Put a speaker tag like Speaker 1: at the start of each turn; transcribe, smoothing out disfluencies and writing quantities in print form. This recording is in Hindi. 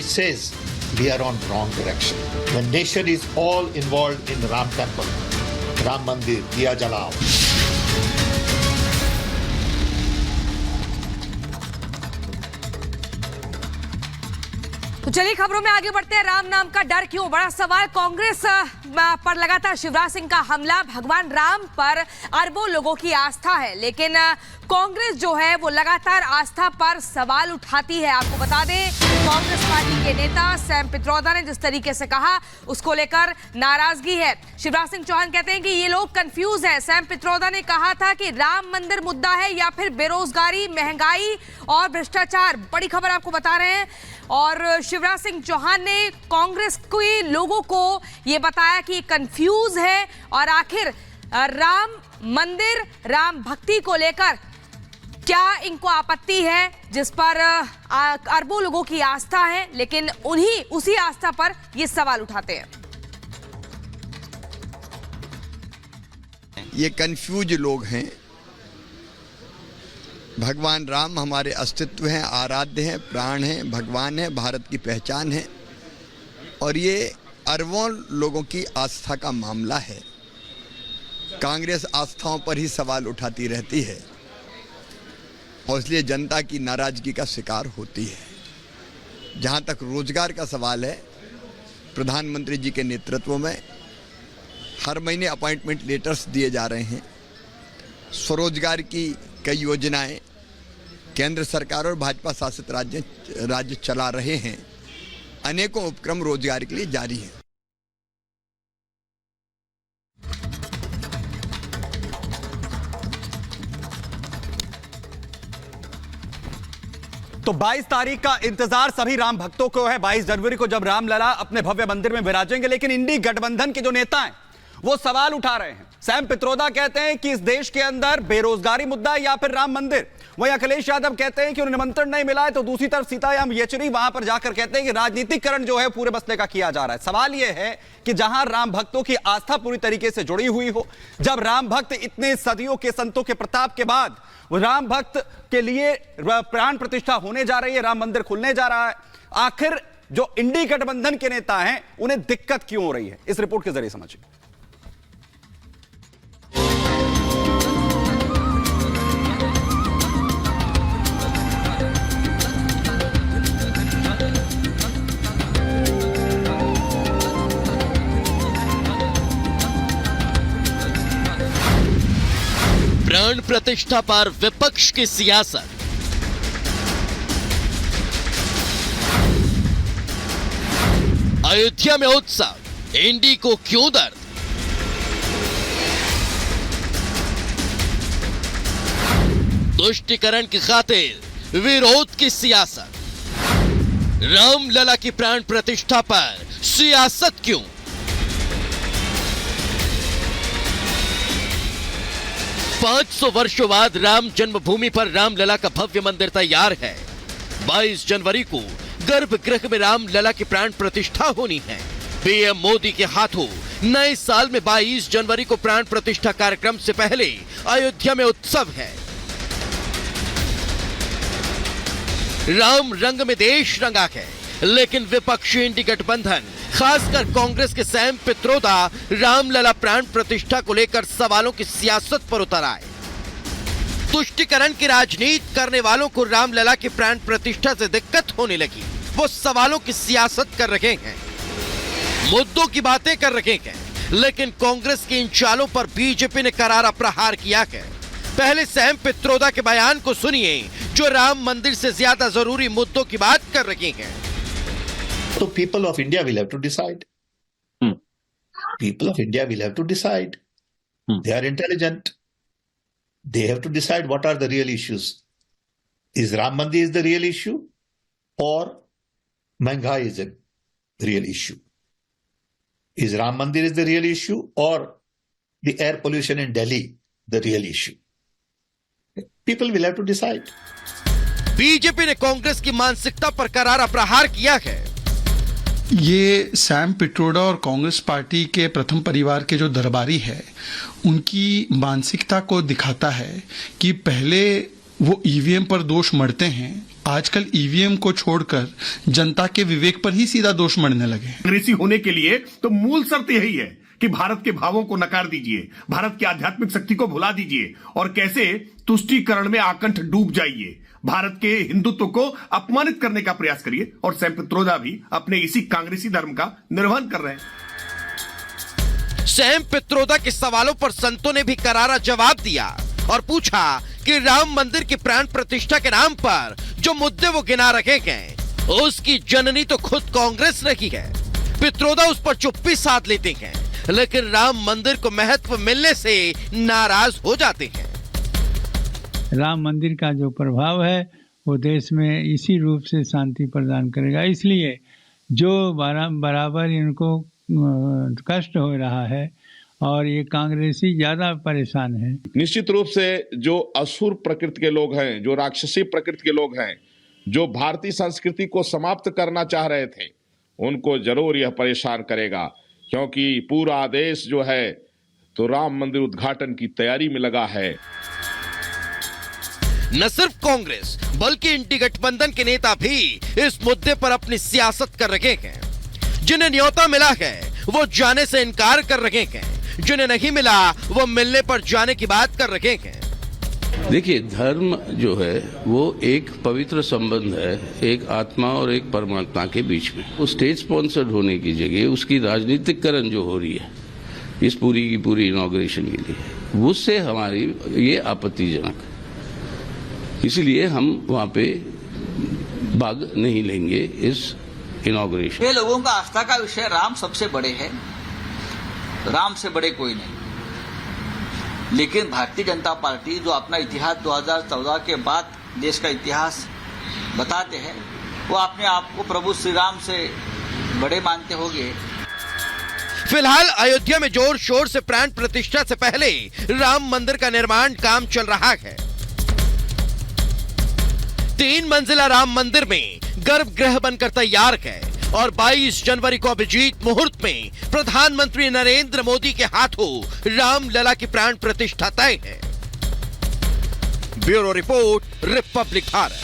Speaker 1: says we are on wrong direction. The nation is all involved in Ram Temple, Ram Mandir, Diya Jalao.
Speaker 2: तो चलिए खबरों में आगे बढ़ते हैं। राम नाम का डर क्यों? बड़ा सवाल। कांग्रेस पर लगातार शिवराज सिंह का हमला। भगवान राम पर अरबों लोगों की आस्था है, लेकिन कांग्रेस जो है वो लगातार आस्था पर सवाल उठाती है। आपको बता दें, कांग्रेस पार्टी के नेता सैम पित्रोदा ने जिस तरीके से कहा, उसको लेकर नाराजगी है। शिवराज सिंह चौहान कहते हैं कि ये लोग कंफ्यूज हैं। सैम पित्रोदा ने कहा था कि राम मंदिर मुद्दा है या फिर बेरोजगारी, महंगाई और भ्रष्टाचार। बड़ी खबर आपको बता रहे हैं। और शिवराज सिंह चौहान ने कांग्रेस के लोगों को ये बताया कि कंफ्यूज है और आखिर राम मंदिर, राम भक्ति को लेकर क्या इनको आपत्ति है, जिस पर अरबों लोगों की आस्था है, लेकिन उसी आस्था पर ये सवाल उठाते हैं।
Speaker 3: ये कंफ्यूज लोग हैं। भगवान राम हमारे अस्तित्व हैं, आराध्य हैं, प्राण हैं, भगवान हैं, भारत की पहचान है और ये अरबों लोगों की आस्था का मामला है। कांग्रेस आस्थाओं पर ही सवाल उठाती रहती है और इसलिए जनता की नाराजगी का शिकार होती है। जहाँ तक रोजगार का सवाल है, प्रधानमंत्री जी के नेतृत्व में हर महीने अपॉइंटमेंट लेटर्स दिए जा रहे हैं। स्वरोजगार की कई योजनाएं केंद्र सरकार और भाजपा शासित राज्य चला रहे हैं। अनेकों उपक्रम रोजगार के लिए जारी हैं।
Speaker 4: तो 22 तारीख का इंतजार सभी राम भक्तों को है। 22 जनवरी को जब रामलला अपने भव्य मंदिर में विराजेंगे, लेकिन इंडी गठबंधन के जो नेता हैं वो सवाल उठा रहे हैं। सैम पित्रोदा कहते हैं कि इस देश के अंदर बेरोजगारी मुद्दा है या फिर राम मंदिर। वहीं अखिलेश यादव कहते हैं कि उन्हें निमंत्रण नहीं मिला है। तो दूसरी तरफ सीताराम येचुरी वहां पर जाकर कहते हैं कि राजनीतिकरण जो है पूरे मसले का किया जा रहा है। सवाल यह है कि जहां राम भक्तों की आस्था पूरी तरीके से जुड़ी हुई हो, जब राम भक्त इतने सदियों के संतों के प्रताप के बाद राम भक्त के लिए प्राण प्रतिष्ठा होने जा रही है, राम मंदिर खुलने जा रहा है, आखिर जो इंडी गठबंधन के नेता हैं उन्हें दिक्कत क्यों हो रही है? इस रिपोर्ट के जरिए समझिए।
Speaker 5: प्राण प्रतिष्ठा पर विपक्ष की सियासत। अयोध्या में उत्सव, इंडी को क्यों दर्द? तुष्टीकरण की खातिर विरोध की सियासत। रामलला की प्राण प्रतिष्ठा पर सियासत क्यों? पांच 500 वर्षों बाद राम जन्मभूमि पर रामलला का भव्य मंदिर तैयार है। 22 जनवरी को गर्भगृह में रामलला की प्राण प्रतिष्ठा होनी है। पीएम मोदी के हाथों नए साल में 22 जनवरी को प्राण प्रतिष्ठा कार्यक्रम से पहले अयोध्या में उत्सव है। राम रंग में देश रंगा है, लेकिन विपक्षी इंडी गठबंधन खासकर कांग्रेस के सैम पित्रोदा रामलला प्राण प्रतिष्ठा को लेकर सवालों की सियासत पर उतर आए। तुष्टीकरण की राजनीति करने वालों को रामलला की प्राण प्रतिष्ठा से दिक्कत होने लगी। वो सवालों की सियासत कर रहे हैं, मुद्दों की बातें कर रहे हैं, लेकिन कांग्रेस की इन चालों पर बीजेपी ने करारा प्रहार किया है। पहले सैम पित्रोदा के बयान को सुनिए, जो राम मंदिर से ज्यादा जरूरी मुद्दों की बात कर रहे हैं।
Speaker 1: So people of India will have to decide. People of India will have to decide. They are intelligent. They have to decide what are the real issues. Is Ram Mandir is the real issue, or Mahanga is the real issue? Is Ram Mandir is the real issue, or the air pollution in Delhi the real issue? People will have to decide.
Speaker 5: BJP ने कांग्रेस की मानसिकता पर करारा प्रहार किया है।
Speaker 6: ये सैम पित्रोदा और कांग्रेस पार्टी के प्रथम परिवार के जो दरबारी है, उनकी मानसिकता को दिखाता है कि पहले वो ईवीएम पर दोष मढ़ते हैं, आजकल ईवीएम को छोड़कर जनता के विवेक पर ही सीधा दोष मढ़ने लगे।
Speaker 7: कांग्रेसी होने के लिए तो मूल शर्त यही है कि भारत के भावों को नकार दीजिए, भारत की आध्यात्मिक शक्ति को भुला दीजिए और कैसे तुष्टीकरण में आकंठ डूब जाइए, भारत के हिंदुत्व को अपमानित करने का प्रयास करिए। और सैम पित्रोदा भी अपने इसी कांग्रेसी धर्म का निर्वहन कर रहे हैं।
Speaker 5: सैम पित्रोदा के सवालों पर संतों ने भी करारा जवाब दिया और पूछा कि राम मंदिर की प्राण प्रतिष्ठा के नाम पर जो मुद्दे वो गिना रखे गए, उसकी जननी तो खुद कांग्रेस रही है। पित्रोदा उस पर चुप्पी साध लेते हैं, लेकिन राम मंदिर को महत्व मिलने से नाराज हो जाते हैं।
Speaker 8: राम मंदिर का जो प्रभाव है वो देश में इसी रूप से शांति प्रदान करेगा। इसलिए जो बराबर इनको कष्ट हो रहा है और ये कांग्रेसी ज्यादा परेशान है।
Speaker 9: निश्चित रूप से जो असुर प्रकृति के लोग हैं, जो राक्षसी प्रकृति के लोग हैं, जो भारतीय संस्कृति को समाप्त करना चाह रहे थे, उनको जरूर यह परेशान करेगा, क्योंकि पूरा देश जो है तो राम मंदिर उद्घाटन की तैयारी में लगा है।
Speaker 5: न सिर्फ कांग्रेस बल्कि इंडी गठबंधन के नेता भी इस मुद्दे पर अपनी सियासत कर रहे हैं। जिन्हें न्योता मिला है वो जाने से इनकार कर रहे हैं, जिन्हें नहीं मिला वो मिलने पर जाने की बात कर रहे हैं।
Speaker 10: देखिए, धर्म जो है वो एक पवित्र संबंध है, एक आत्मा और एक परमात्मा के बीच में। वो स्टेट स्पॉन्सर्ड होने की जगह उसकी राजनीतिकरण जो हो रही है इस पूरी की पूरी इनॉग्रेशन के लिए, उससे हमारी ये आपत्तिजनक। इसलिए हम वहाँ पे भाग नहीं लेंगे इस इनॉग्रेशन।
Speaker 11: ये लोगों का आस्था का विषय राम सबसे बड़े है, राम से बड़े कोई नहीं। लेकिन भारतीय जनता पार्टी जो अपना इतिहास 2014 के बाद देश का इतिहास बताते हैं, वो अपने आप को प्रभु श्री राम से बड़े मानते होंगे।
Speaker 5: फिलहाल अयोध्या में जोर शोर से प्राण प्रतिष्ठा से पहले राम मंदिर का निर्माण काम चल रहा है। 3 मंजिला राम मंदिर में गर्भगृह बनकर तैयार है और 22 जनवरी को अभिजीत मुहूर्त में प्रधानमंत्री नरेंद्र मोदी के हाथों रामलला की प्राण प्रतिष्ठा तय है। Bureau report, Republic Bharat.